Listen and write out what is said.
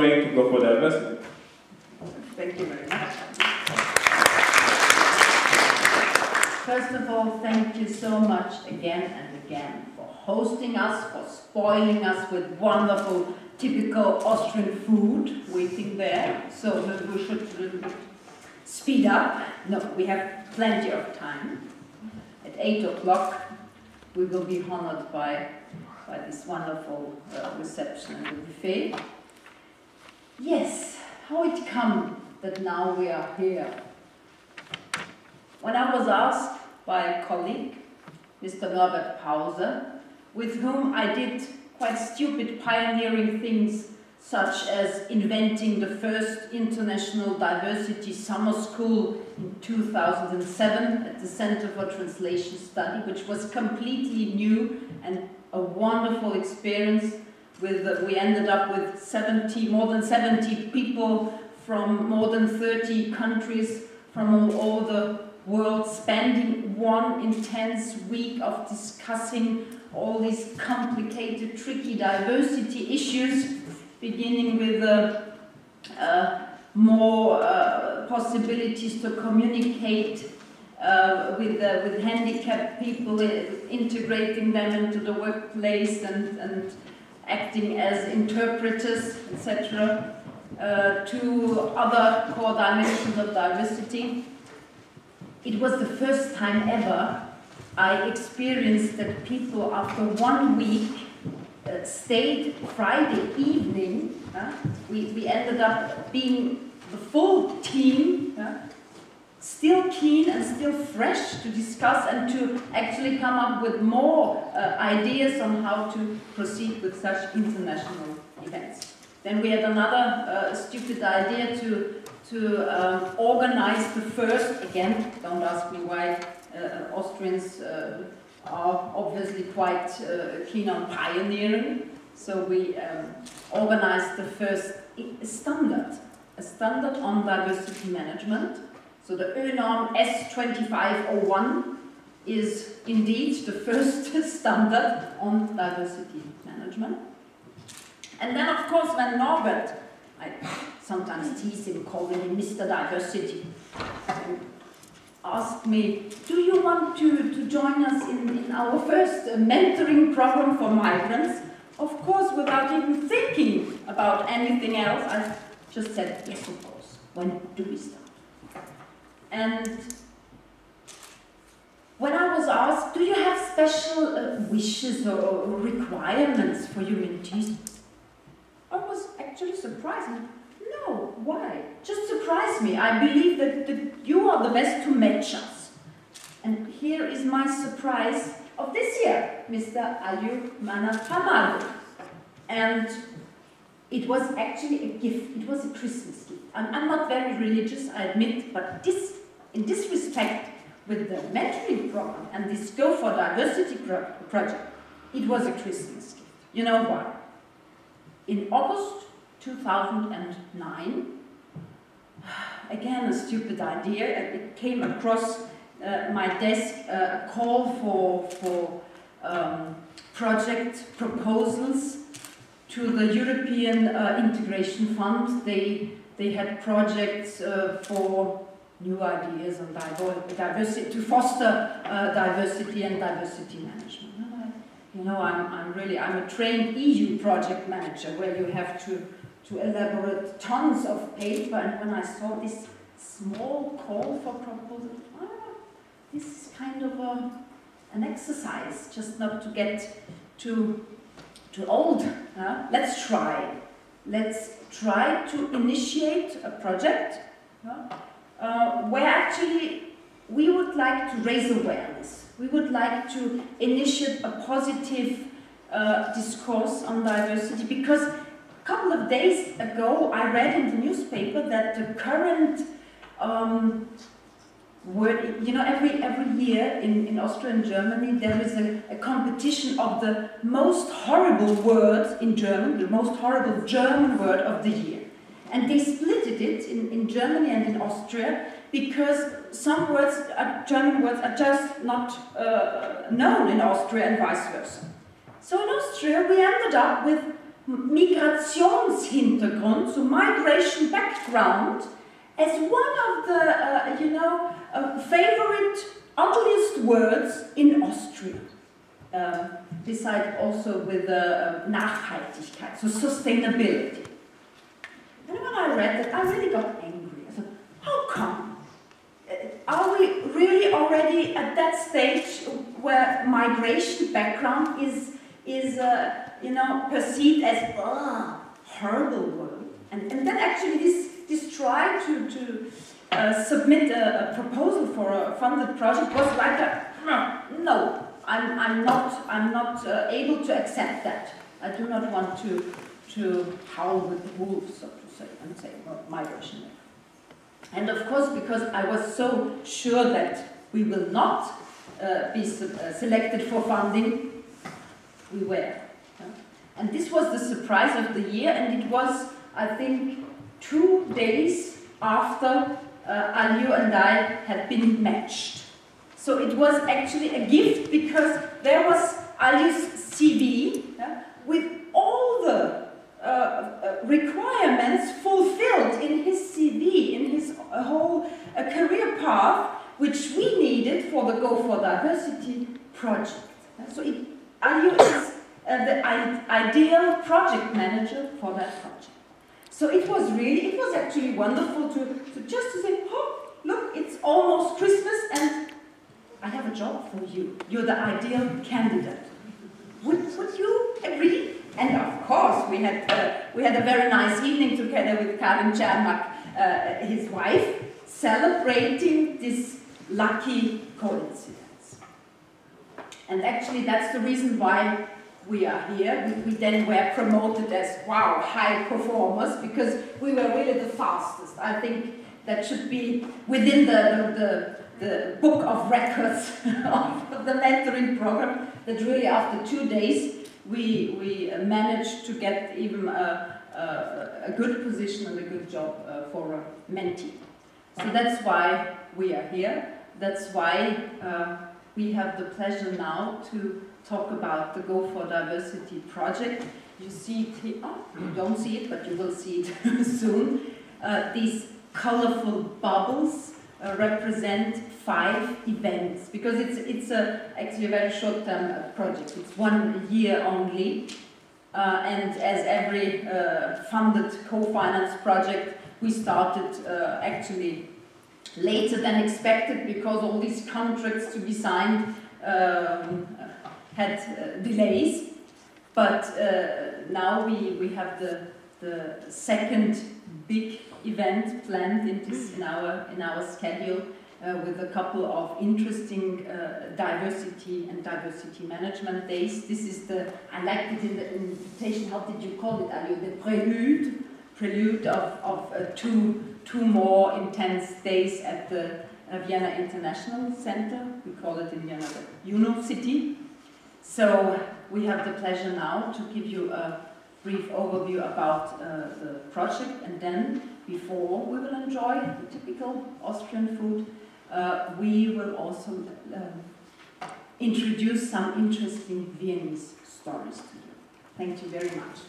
to go for diversity. Thank you very much. First of all, thank you so much again and again for hosting us, for spoiling us with wonderful, typical Austrian food waiting there. So we should speed up. No, we have plenty of time. At 8 o'clock, we will be honored by this wonderful reception and the buffet. Yes, how it come that now we are here? When I was asked by a colleague, Mr. Norbert Pause, with whom I did quite stupid pioneering things such as inventing the first international diversity summer school in 2007 at the Center for Translation Study, which was completely new and a wonderful experience. We ended up with more than 70 people from more than 30 countries from all over the world, spending one intense week of discussing all these complicated, tricky diversity issues, beginning with more possibilities to communicate with handicapped people, integrating them into the workplace and acting as interpreters, etc., to other core dimensions of diversity. It was the first time ever I experienced that people, after 1 week, stayed Friday evening. We ended up being the full team, still keen and still fresh to discuss and to actually come up with more ideas on how to proceed with such international events. Then we had another stupid idea to organize the first, again, don't ask me why, Austrians are obviously quite keen on pioneering, so we organized the first a standard on diversity management. So the ÖNORM S2501 is indeed the first standard on diversity management. And then, of course, when Norbert, I sometimes tease him, calling him Mr. Diversity, asked me, do you want to join us in our first mentoring program for migrants? Of course, without even thinking about anything else, I just said, yes, of course. When do we start? And when I was asked, do you have special wishes or requirements for your mentees? I was actually surprised. No, why? Just surprise me. I believe that you are the best to match us. And here is my surprise of this year, Mr. Ayub Mana Hamad. And it was actually a gift. It was a Christmas gift. I'm not very religious, I admit, but in this respect, with the mentoring program and this Go for Diversity project, it was a Christmas gift. You know why? In August 2009, again a stupid idea, it came across my desk, a call for project proposals to the European Integration Fund. They had projects for new ideas on diversity, to foster diversity and diversity management. You know, I'm a trained EU project manager where you have to elaborate tons of paper, and when I saw this small call for proposals, this is kind of an exercise, just not to get too old. Let's try. Let's try to initiate a project where actually we would like to raise awareness. We would like to initiate a positive discourse on diversity, because a couple of days ago I read in the newspaper that the current word, you know, every year in Austria and Germany there is a competition of the most horrible words in German, the most horrible German word of the year. And they split it in Germany and in Austria because some words, German words, are just not known in Austria and vice versa. So in Austria we ended up with Migrationshintergrund, so migration background, as one of the, favorite, ugliest words in Austria. Beside also with Nachhaltigkeit, so sustainability. And when I read that, I really got angry. I thought, how come? Are we really already at that stage where migration background is perceived as horrible word? And then actually this try to submit a proposal for a funded project was like no, I'm not able to accept that. I do not want to howl with the wolves, so to say, and say migration. And of course, because I was so sure that we will not be selected for funding, we were. And this was the surprise of the year, and it was, I think, 2 days after Aliou and I had been matched. So it was actually a gift, because there was Aliou's CV with all the requirements fulfilled in his CV, in his whole career path, which we needed for the Go for Diversity project. So Aliou is the ideal project manager for that project. So it was actually wonderful to just to say, oh, look, it's almost Christmas and I have a job for you. You're the ideal candidate. Would you agree? And of course, we had a very nice evening together with Karin Czermak, his wife, celebrating this lucky coincidence. And actually, that's the reason why we are here. We then were promoted as, wow, high performers, because we were really the fastest. I think that should be within the book of records of the mentoring program, that really after 2 days we managed to get even a good position and a good job for a mentee. So that's why we are here. That's why we have the pleasure now to talk about the Go for Diversity project. You see it here, you don't see it, but you will see it soon. These colorful bubbles represent 5 events, because it's actually a very short-term project. It's 1 year only, and as every funded co-finance project, we started actually later than expected, because all these contracts to be signed had delays. But now we have the second big event planned in our schedule, with a couple of interesting diversity management days. This is I liked it in the invitation, how did you call it, Aliou? The prelude of two more intense days at the Vienna International Center. We call it in Vienna the UNO City. So we have the pleasure now to give you a brief overview about the project, and then before we will enjoy the typical Austrian food, we will also introduce some interesting Viennese stories to you. Thank you very much.